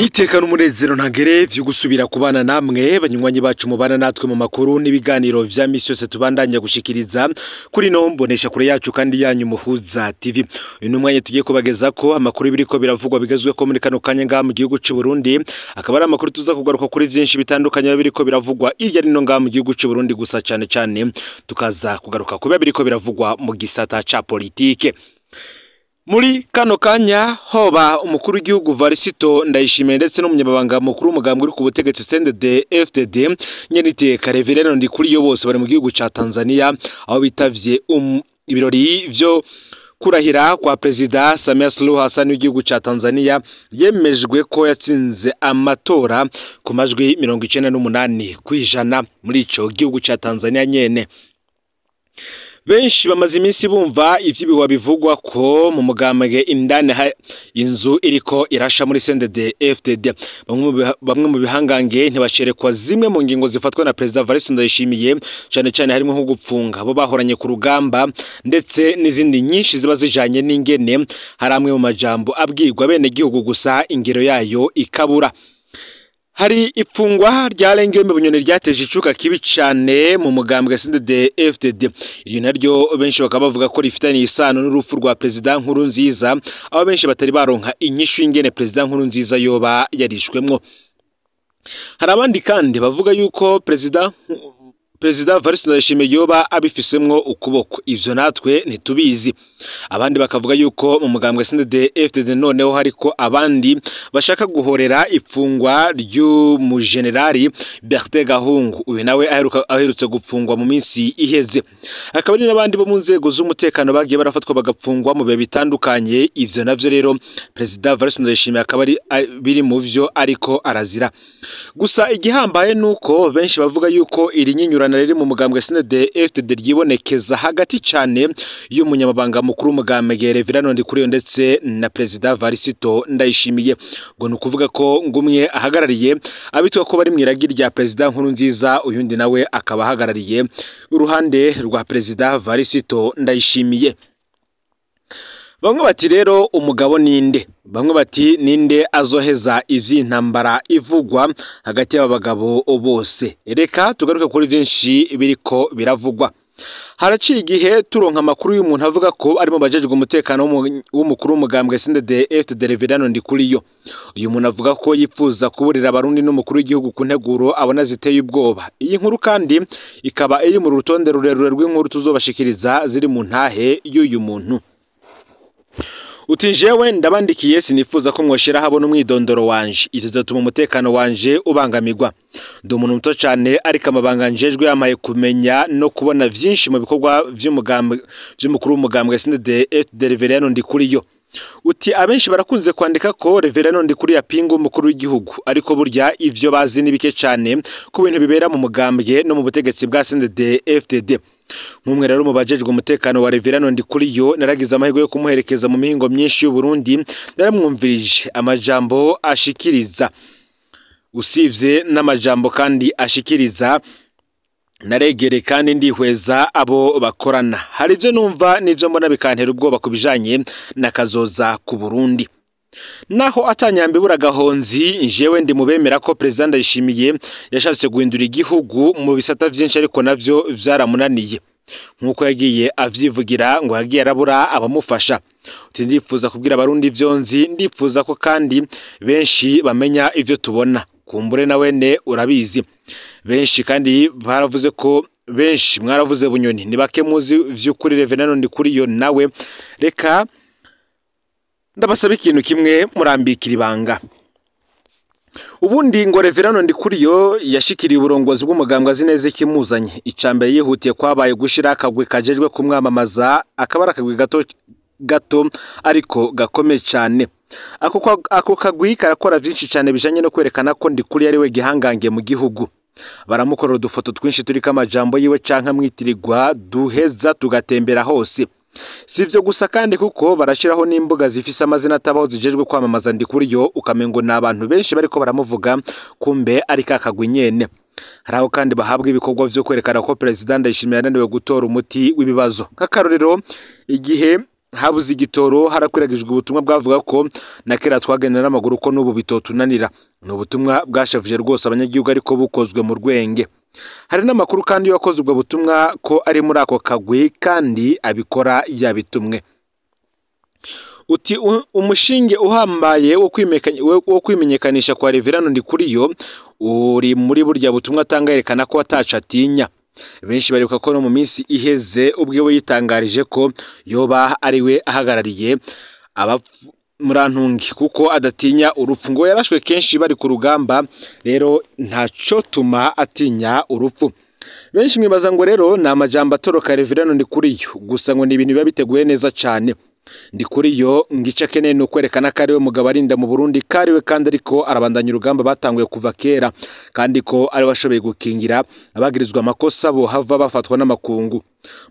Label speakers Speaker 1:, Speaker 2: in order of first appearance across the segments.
Speaker 1: Nitekana umunezero ntagere vyo gusubira kubana namwe banywanyi bacu mubana natwe mu makuru n'ibiganiro vya misi yose tubandanya gushikiriza kuri no mbonesha kure yacu kandi yanyu muhuza TV. Uyu numwanya tugiye kubageza ko amakuru biriko biravugwa bigezwe ko muri kano kanya nga mu gihugu c'u Burundi, akaba ari amakuru tuza kugaruka kuri vyinshi bitandukanye biriko biravugwa irya rino nga mu gihugu c'u Burundi gusa cane cane tukaza kugaruka kuba biriko biravugwa mu gisata ca politike. Muri kano kanya hoba umukuru w'igihugu Varisito Ndayishimiye ndetse n'umunyabanga mukuru umugambwe uri ku butegetsi CNDD-FDD Nyeniteka Reverend Ndikuriyo bose bari mu gihugu ca Tanzania aho bitavye ibirori vyo kurahira kwa President Samia Suluhu Hassan w'igihugu ca Tanzania yemejwe ko yatsinze amatora ku majwi 98% muri ico gihugu ca Tanzania nyene. Benshi bamaze iminsi bumva ivyibiwa bivugwa ko mu mugambwe indane inzu iriko irasha muri CNDD-FDD. Bamwe mu bihangange ntibacerekwa zimwe mu ngingo zifatwa na President Varisito Ndayishimiye cyane cyane harimo nko gupfunga bo bahoranye ku rugamba ndetse n'izindi nyinshi ziba zijanye n'ingene hari amwe mu majambo abwirwa bene gihugu gusa ingero yayo ikabura. Hari ipfungwa ryarengewe mu bunyoni ryateje icuka kibi cyane mu mugambwe CNDD-FDD. Iyo naryo benshi bakaba bavuga ko rifitanye isano n'urupfu rwa President Nkurunziza, aho benshi batari baronka inyishu ingene President Nkurunziza yoba yarishwemwo. Hari abandi kandi bavuga yuko President Varisito Ndayishimiye yoba abifisemwo ukuboko, ivyo natwe ntitubizi. Abandi bakavuga yuko mu mugambwe CNDD-FDD noneho hariko abandi bashaka guhorera ipfungwa ry'umugenerali Bertin Gahungu, uyu nawe aherutse gupfungwa mu minsi iheze. Akaba ari n'abandi bo mu nzego z'umutekano bagiye barafatwa bagapfungwa mu bihe bitandukanye. Ivyo navyo rero President Varisito Ndayishimiye akaba ari biri mu vyo ariko arazira. Gusa igihambaye nuko benshi bavuga yuko iri nyinyura riri mu mugambwe CNDD-FDD ryibonekeza hagati cyane y'umunyamabanga mukuru umugambwe Reverend Ndikuriyo ndetse na President Varisito Ndayishimiye. Ngo nukuvuga ko ngumwe ahagarariye abitwa ko bari mwiragi rya President Nkurunziza, uyundi nawe akaba ahagarariye uruhande rwa President Varisito Ndayishimiye. Bamwe bati rero umugabo ninde, bamwe bati ninde azoheza ivy'intambara ivugwa hagati y'abagabo bose. Reka tugaruke kuri vyinshi biriko biravugwa. Haraciye igihe turonka amakuru y'umuntu avuga ko ari mu bajejwe umutekano w'umukuru w'umugambwe CNDD-FDD Reverend Ndikuriyo. Uyu muntu avuga ko yipfuza kuburira abarundi n'umukuru w'igihugu ku nteguro abona ziteye ubwoba. Iyi nkuru kandi ikaba iri mu rutonde rurerure rw'inkuru tuzobashikiriza ziri mu ntahe y'uyu muntu. Uti jewe ndabandikiye sinifuza ko mwoshira habona umwidondoro wanje, izizatuma umutekano wanje ubangamirwa. Ndi umuntu muto cyane ariko amabanga njejwe yamaye kumenya no kubona vyinshi mu bikorwa vy'umukuru w'umugambwe CNDD-FDD Reverend Ndikuriyo. Uti abenshi barakunze kwandika ko Reverend Ndikuriyo apinga umukuru w'igihugu, ariko burya ivyo bazi nibike cyane ku bintu bibera mu mugambwe no mu butegetsi bwa CNDD-FDD. Nk'umwe rero mu bajejwe umutekano wa Reverend Ndikuriyo naragize amahirwe yo kumuherekeza mu mihingo myinshi y'u Burundi, naramwumvirije amajambo ashikiriza. Usivye n'amajambo kandi ashikiriza, naregere kandi ndihweza abo bakorana. Hari ivyo numva n'ivyo mbona bikantera ubwoba kubijanye n'akazoza ku Burundi. Naho atanyambibura gahonzi, jewe ndi mubemera ko President Ndayishimiye yashatse guhindura igihugu mu bisata vyinshi ariko navyo vyaramunaniye. Nkuko yagiye avyivugira ngo yagiye arabura abamufasha. Uti ndifuza kubwira abarundi vyonzi, ndifuza ko kandi benshi bamenya ivyo tubona. Kumbure na wene urabizi. Benshi kandi baravuze ko benshi mwaravuze bunyoni nibake muzi vy'ukuri Reverend Ndikuriyo nawe. Reka ndabasaba ikintu kimwe murambikira ibanga. Ubundi ngo Reverend Ndikuriyo yashikiriye uburongozi bw'umugambwe azineze ikimuzanye. Icambere yihutiye kwabaye gushira akagwe kajejwe kumwamamaza, akabara akagwe gato ariko gakomeye cyane. Ako kagwi karakora vyinshi cyane bijanye no kwerekana ko Ndikuriyo ari we gihangange mu gihugu. Baramukorera udufoto twinshi turiko amajambo yiwe canka mwitirirwa duheza tugatembera hose. Sivyo gusa kandi kuko barashiraho n'imbuga zifise amazina atabaho zijejwe kwamamaza Ndikuriyo, ukamengo n'abantu benshi bariko baramuvuga kumbe ari kakagwi nyene. Haraho kandi bahabwa ibikorwa vyo kwerekana ko President Ndayishimiye yananiwe gutora umuti w'ibibazo. Nk'akarorero igihe habuze igitoro harakwiragijwe ubutumwa bwavuga ko na kera twagenda n'amaguru ko n'ubu bitotunanira. Ni ubutumwa bwashavuje rwose abanyagihugu ariko bukozwe mu rwenge. Hari n'amakuru kandi yakoze ubwo butumwa ko ari muri ako kagwi kandi abikora yabitumwe. Uti umushinge uhambaye wo kwimenyekanisha kwa Reverano Ndikuriyo uri muri burya butumwa atanga yerekana ko ataca atinya. Benshi baribuka ko no mu minsi iheze ubwe we yitangarije ko yoba ari we ahagarariye murantungi kuko adatinya urupfu, ngo yarashwe kenshi bari ku rugamba, rero ntaco tuma atinya urupfu. Benshi mwibaza ngo rero ni amajambo atoroka Reverano Ndikuriyo, gusa ngo ni ibintu biba biteguye neza cyane. Ndikuriyo ngica keneye no kwerekana ko ari we mugabo arinda mu Burundi, kari we kandi ariko arabandanya urugamba batanguye kuva kera, kandi ko ari washoboye gukingira abagirizwa amakosa bo hava bafatwa n'amakungu.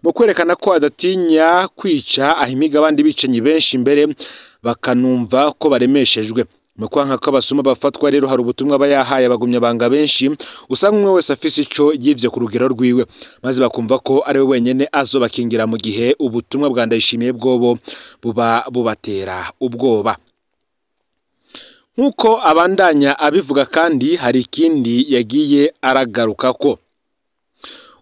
Speaker 1: Mu kwerekana ko adatinya kwica ahimiga abandi bicenyi benshi imbere bakanumva ko baremeshejwe. Mu kwanka ko abasuma bafatwa rero hari ubutumwa bayahaye abagumya banga benshi, usanga umwe wese afise ico yivye ku rugero rwiwe, maze bakumva ko ari we wenyene azobakingira mu gihe ubutumwa bwa Ndayishimiye bwobo buba bubatera ubwoba. Nkuko abandanya abivuga kandi hari ikindi yagiye aragaruka ko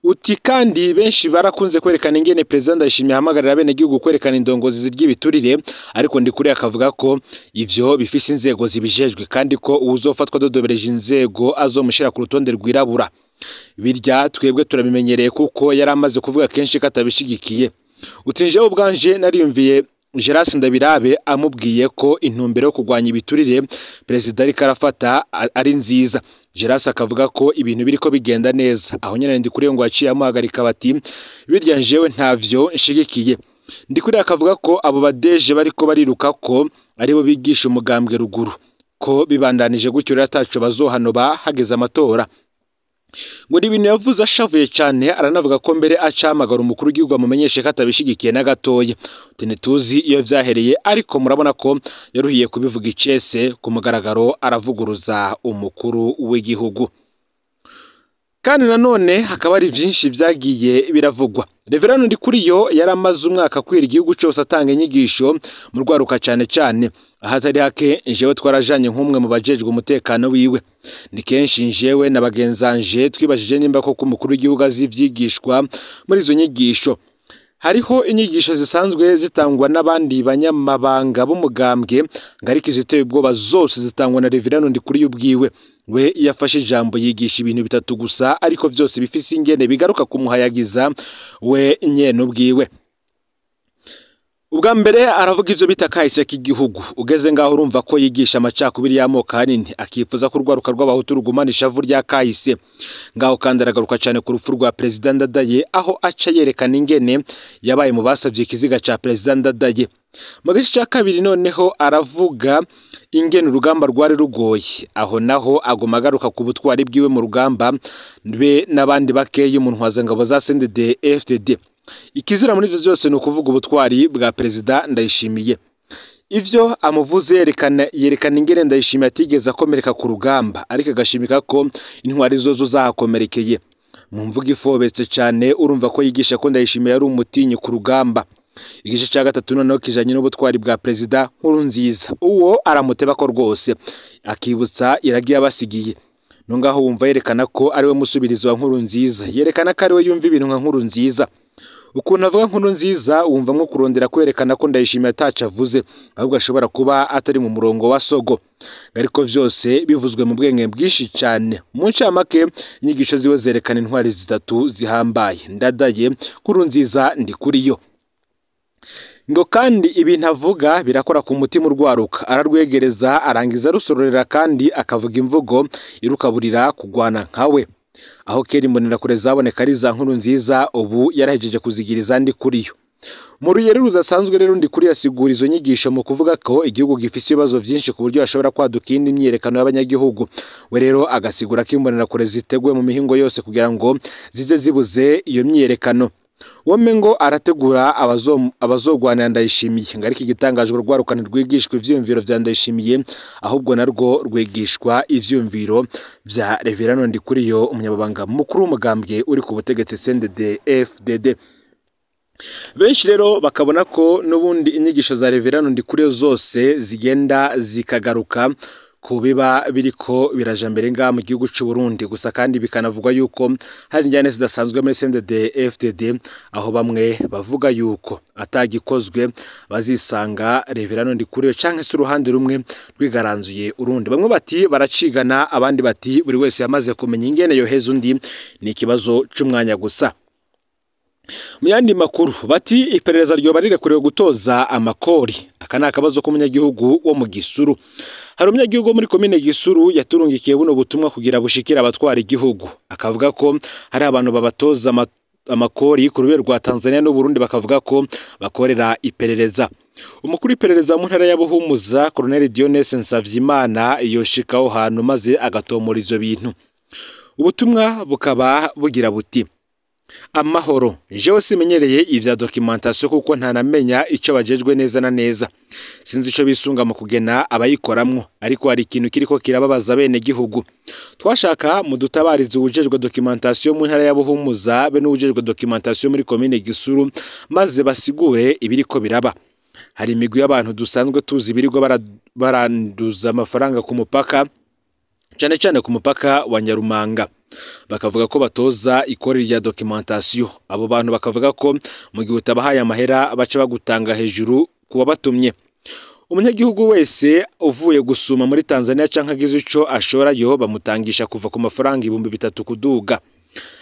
Speaker 1: uti kandi benshi barakunze kwerekana ingene President Ndayishimiye ahamagarira bene gihugu kwerekana indongozi ziryibiturire, ariko Ndikuriyo akavuga ko ivyo bifise inzego zibijejwe kandi ko uzofatwa dodobereje inzego azomushira ku rutonde rwirabura. Birya twebwe turabimenyereye kuko yari amaze kuvuga kenshi katabishigikiye. Utinje ubwanje nariyumviye Geras Ndabirabe amubwiye ko intumbero yo kugwanya ibiturire President ariko arafata ari nziza. Geras akavuga ko ibintu biriko bigenda neza, aho nyene Ndikuriyo ngo aciye amuhagarika bati birya njewe ntavyo nshigikiye. Ndikuriyo akavuga ko abo badeje bariko bariruka ko aribo bigisha umugambwe ruguru, ko bibandanije gutyo rero ataco bazohanoba hageze amatora. Ngo ni ibintu yavuze ashavuye cyane, aranavuga ko mbere acamagara umukuru w'igihugu amumenyeshe ko atabishigikiye na gatoye. Tuzi iyo vyahereye, ariko murabona ko yaruhiye kubivuga icese ku mugaragaro aravuguruza umukuru w'igihugu. Kandi nanone hakaba ari vyinshi vyagiye biravugwa. Reverano Ndikuriyo yaramaze umwaka kwira igihugu cyose atanga inyigisho mu rwaruka cyane cyane. Ahatari hake njewe twarajanye nk'umwe mu bajejwe umutekano wiwe. Ni kenshi njewe na bagenzanje twibajije nimba ko umukuru w'igihugu azivyigishwa muri izo nyigisho. Hariho inyigisho zisanzwe zitangwa n'abandi banyamabanga b'umugambwe, ngariki ziteye ubwoba zose zitangwa na Reverano Ndikuriyo ubwiwe. We yafashe ijambo yigisha ibintu bitatu gusa, ariko byose bifise ingene bigaruka kumuhayagiza we nyene ubwiwe. Ubwa mbere aravuga ivyo bita kahise k'igihugu. Ugeze ngaho urumva ko yigisha amacakubiri y'amoko hanini, akifuza ko urwaruka rw'abahutu rugumana ishavu rya kahise. Ngaho kandi aragaruka cyane ku rupfu rwa President Ndadaye, aho aca yerekana ingene yabaye mu basavye ikiziga ca President Ndadaye. Mu gice cya kabiri noneho aravuga ingene urugamba rwari rugoye, aho naho aguma agaruka ku butwari bwiwe mu rugamba be n'abandi bakeye mu ntwazangabo za CNDD-FDD. Ikizira muri ivyo byose ni ukuvuga ubutwari bwa President Ndayishimiye. Ivyo amuvuze yerekana ingene Ndayishimiye atigeze akomereka ku rugamba, ariko agashimika ko intwari zozo zahakomerekeye. Mu mvuga ifobetse cyane urumva ko yigisha ko Ndayishimiye yari umutinyi ku rugamba. Igice cya gatatu noneho kijanye n'ubutwari bwa President Nkurunziza, uwo aramuteba ko rwose akibutsa iragiye abasigiye. Nongaho wumva yerekana ko ari we musubirizo wa Nkurunziza, yerekana ko ari we yumva ibintu nka Nkurunziza. Ukuntu avuga Nkurunziza wumva nko kurondera kwerekana ko Ndayishimiye ataca avuze, ahubwo ashobora kuba atari mu murongo wa sogo. Ariko vyose bivuzwe mu bwenge bwinshi cyane. Mu ncamake inyigisho ziwe zerekana intwari zitatu zihambaye: Ndadaye, Nkurunziza, Ndikuriyo. Ngo kandi ibintu avuga birakora ku mutima urwaruka, ararwegereza, arangiza rusororera kandi akavuga imvugo irukaburira kugwana nkawe. Aho kera imbonera zaboneka ari za Nkurunziza, ubu yarahejeje kuzigiriza Ndikuriyo. Mu rugero rudasanzwe rero Ndikuriyo asigura izo nyigisho mu kuvuga ko igihugu gifise ibibazo byinshi ku buryo ashobora kwaduka indi myerekano y'abanyagihugu. We rero agasigura ko imbonera ziteguye mu mihingo yose kugira ngo zize zibuze iyo myerekano. Wome ngo arategura abazogwanira Ndayishimiye, ngari igitangajwe rwarukana rwigishwa ivyumviro vya Ndayishimiye, ahubwo narwo rwigishwa ivyumviro vya Reverano Ndikuriyo, umunyababanga mukuru w'umugambwe uri ku butegetsi CNDD-FDD. benshi rero bakabona ko n'ubundi inyigisho za Reverano Ndikuriyo zose zigenda zikagaruka ku biba biriko biraja mbere nga mu gihugu cy'u Burundi gusa kandi bikanavugwa yuko hari injyane zidasanzwe muri CNDD-FDD aho bamwe bavuga yuko atagikozwe bazisanga Reverano Ndikuriyo canke se uruhande rumwe rwigaranzuye urundi. Bamwe bati baracigana, abandi bati buri wese yamaze kumenya ingene yoheza undi, ni ikibazo c'umwanya gusa. Mu yandi makuru bati iperereza ryoba rirekuriwe gutoza amakori. Aka ni akabazo k'umunyagihugu wo mu Gisuru. Hari umunyagihugu muri komine Gisuru yaturungikiye buno butumwa kugira bushikira abatwara igihugu, akavuga ko hari abantu babatoza amakori ku rubero rwa Tanzania n'u Burundi, bakavuga ko bakorera iperereza. Umukuru w'iperereza mu ntara ya Buhumuza Colonel Dionese Nsavyimana yoshikaho hantu maze agatomora ivyo bintu. Ubutumwa bukaba bugira buti: amahoro, jewe simenyereye ivya documentation kuko ntanamenya ico bajejwe neza na neza, sinzi ico bisunga mu kugena abayikoramwo, ariko hari ikintu kiriko kirababaza bene gihugu. Twashaka mu dutabariza ubujejwe documentation mu ntara ya Buhumuza be n'ubujejwe documentation muri komine Gisuru maze basigure ibiriko biraba. Hari imigwi y'abantu dusanzwe tuzi birirwa baranduza amafaranga ku mupaka, cyane cyane ku mupaka wa Nyarumanga, bakavuga ko batoza ikori rya documentation. Abo bantu bakavuga ko mu gihe utabahaye amahera baca bagutanga hejuru kuba batumye. Umunyagihugu wese uvuye gusuma muri Tanzania canke agize ico ashora yo bamutangisha kuva ku mafaranga 3,000 kuduga.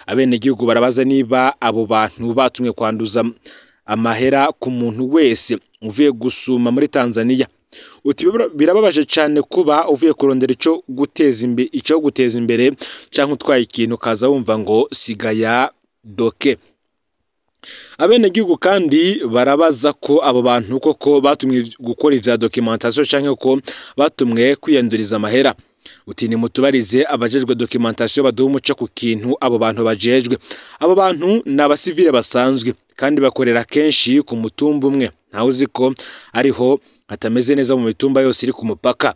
Speaker 1: Abene gihugu barabaza niba abo bantu batumwe kwanduza amahera ku muntu wese uvuye gusuma muri Tanzania. Uti birababaje cyane kuba uvuye kurondera ico guteza imbere canke utwaye ikintu kaza wumva ngo sigaya doke. Abene gihugu kandi barabaza ko abo bantu koko batumwe gukora ivya documentation canke ko batumwe kwiyanduriza amahera. Uti ni mutubarize abajejwe documentation baduha umuco ku kintu abo bantu bajejwe. Abo bantu n'abasivile basanzwe kandi bakorera kenshi ku mutumba umwe, ntawe uzi ko ariho hatameze neza mu mitumba yose iri ku mupaka.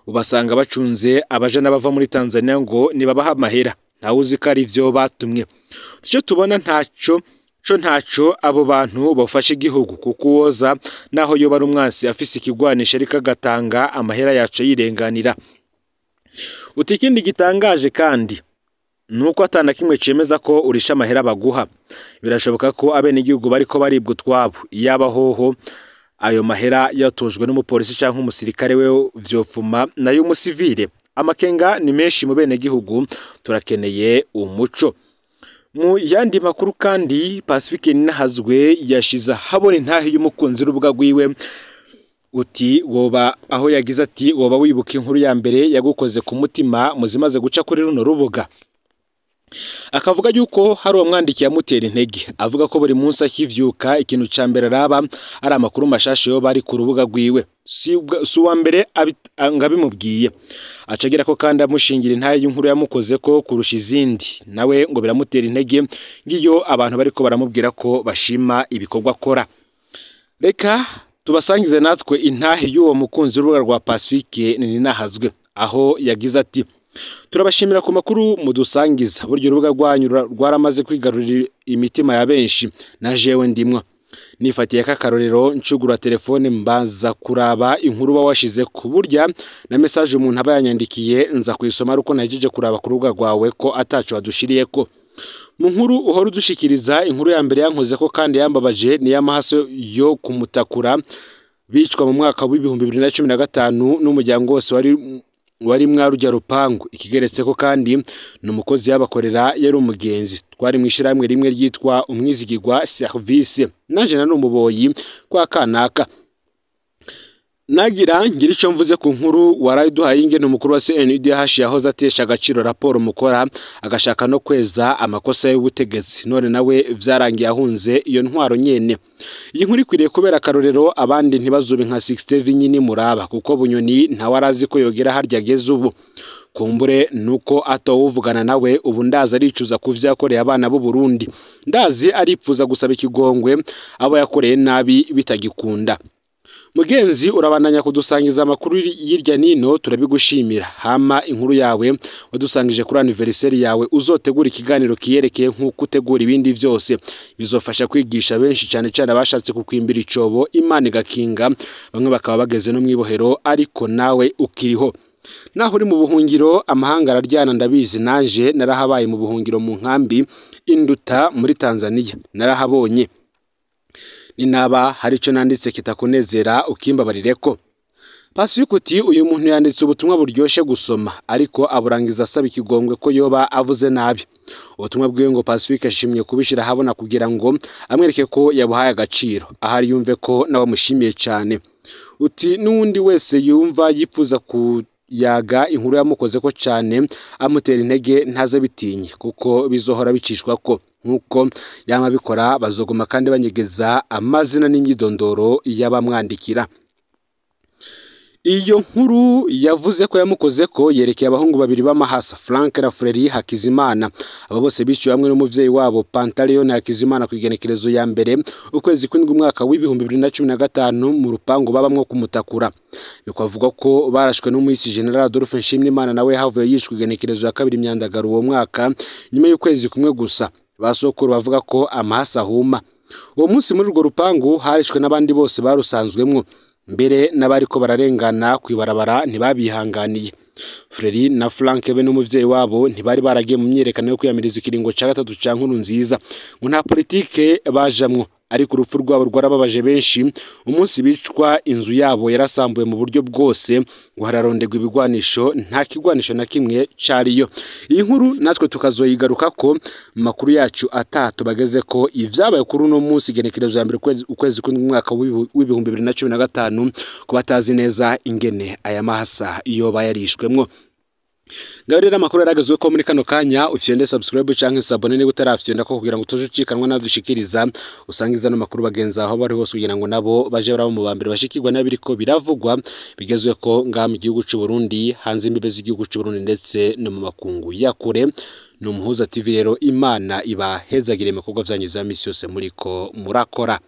Speaker 1: Ubasanga bacunze abaje n'abava muri Tanzania ngo nibabaha amahera, ntawe uzi ko ari ivyo batumwe. Icyo tubona ntaco abo bantu bafashe igihugu, kuko woza naho yo bari umwansi afise ikigwanisha ariko agatanga amahera yacu yirenganira. Uti ikindi gitangaje kandi nuko atana kimwe cemeza ko urisha amahera baguha. Birashoboka ko abene igihugu bariko baribwa twabo, yabahoho ayo mahera yatojwe n'umupolisi canke umusirikare we vyofuma nayo umusivile. Amakenga ni menshi mu bene gihugu, turakeneye umuco. Mu yandi makuru kandi Pacifique Ninahazwe yashiza habona intahe y'umukunzi rubuga gwiwe. Uti woba aho yagize ati woba wibuka inkuru ya mbere yagukoze ku mutima muzimaze guca kuri runo rubuga. Akavuga yuko hari umwandiki yamutera intege, avuga ko buri munsi akivyuka ikintu ca mbere araba ari amakuru mashasha yo bari ku rubuga gwiwe. Si uwa mbere ngabimubwiye, acagira ko kandi amushingira intaye y'inkuru yamukoze ko kurusha izindi, nawe ngo biramutera intege ngiyo abantu bariko baramubwira ko bashima ibikorwa akora. Reka tubasangize natwe intahe y'uwo mukunzi w'urubuga rwa Pacifique Ninahazwe, aho yagize ati: turabashimira ku makuru mudusangiza, buryo urubuga rwanyu rwaramaze kwigarurira imitima ya benshi, na jewe ndimwa. Nifatiye akakarorero ncugura telefone mbaza kuraba inkuru washize ku burya na message umuntu aba yanyandikiye nza kuyisoma ruko najeje kuraba ku rubuga rwawe ko ataco wadushiriyeko. Mu nkuru uhora udushikiriza, inkuru ya mbere yankoze ko kandi yambabaje ni y'amahaso yo kumutakura bicwa mu mwaka wa 2015 n'umuryango wose wari mwarujya rupangu. Ikigeretse ko kandi n'umukozi yabakorera yari umugenzi, twari mwishiramwe rimwe ryitwa umwizigirwa service, naje na n'umuboyi kwa kanaka. Nagira ngira ico mvuze ku nkuru warayiduhaye ingene umukuru wa CNDH yahoze atesha agaciro raporo mukora agashaka no kweza amakosa y'ubutegetsi, none nawe vyarangiye ahunze iyo ntwaro nyene. Iyi nkuru ikwiriye kubera akarorero abandi ntibazube nka 60 nyini muraba, kuko Bunyoni ntawarazi ko yogera harya ageze ubu. Kumbure nuko atawuvugana nawe ubu ndaza aricuza kuvyakoreye abana b'u Burundi, ndazi aripfuza gusaba ikigongwe abo yakoreye nabi bitagikunda. Mugenzi urabandanya kudusangiza amakuru y'irya nino turabigushimira. Hama inkuru yawe wadusangije kuri anniversaire yawe uzotegura ikiganiro kiyerekeye nk'uko utegura ibindi vyose bizofasha kwigisha benshi cyane cyane abashatse kukwimbira icobo Imana igakinga, bamwe bakaba bageze no mwibohero ariko nawe ukiriho. Naho uri mu buhungiro amahanga araryana ndabizi, nanje narahabaye mu buhungiro mu nkambi Induta muri Tanzania narahabonye. Ninaba hari ico nanditse kitakunezera ukimbabarireko. Pacifique uyu muntu yanditse ubutumwa buryoshe gusoma ariko aburangiza asaba ikigongwe ko yoba avuze nabi. Ubutumwa bwiwe ngo Pacifique ashimye kubishira habona kugira ngo amwereke ko yabuhaye agaciro, ahari yumve ko nawe mushimiye cyane. Uti n'undi wese yumva yifuza yaga inkuru yamukoze ko cyane amutera intege ntaze bitinye kuko bizohora bicishwa ko nkuko yama bikora, bazogoma kandi banyegeza amazina n'imyidondoro y'abamwandikira. Iyo nkuru yavuze ko yamukoze ko yerekeye abahungu babiri b'amahasa Frank na Freri Hakizimana, abo bose biciwe hamwe n'umuvyeyi wabo Pantaleon Hakizimana ku igenekerezo ya mbere ukwezi kw'indwi umwaka w'ibihumbi 2015 mu rupango babamwo kumutakura. Bikwavuga ko barashwe n'umuhisi General Adolphe Nshimiyimana nawe havuye yishwe igenekerezo ya kabiri Myandagaro uwo mwaka nyuma y'ukwezi kumwe gusa. Basokuru bavuga ko amahasa ahuma. Uwo munsi muri urwo rupango harishwe n'abandi bose barusanzwemwo, mbere n'abariko bararengana kwibarabara ntibabihanganiye. Freri na Frank be n'umuvyeyi wabo ntibari baragiye mu myerekano yo kwiyamiriza ikiringo ca gatatu ca Nkurunziza, ngo nta politike bajamwo, ariko urupfu rwabo rwarababaje benshi. Umunsi bicwa inzu yabo yarasambuye mu buryo bwose, ngo hararondegwa ibigwanisho, nta kigwanisho na kimwe cariyo. Iyi nkuru natwe tukazoyigaruka ko makuru yacu atatu bageze ko ivyabaye kuri uno munsi igenekerezo ya mbere ukwezi kw'umwaka w'ibihumbi 2015 ko batazi neza ingene aya mahasa iyo bayarishwemwo. Ngaho amakuru yaragezwe ko muri kano kanya ufyende subscribe canke sabone niba utarafyenda ko kugira ngo tujucikanwa nadushikiriza usangiza no makuru bagenza aho bari hose kugira ngo nabo baje barabo mu bambere bashikirwa nabiriko biravugwa bigezwe ko ngaha mu gihugu cy'u Burundi, hanze imbibe z'igihugu cy'u Burundi ndetse no mu makungu ya kure. No Muhuza TV rero Imana ibahezagire mu bikorwa vyanyu vya misi yose muriko murakora.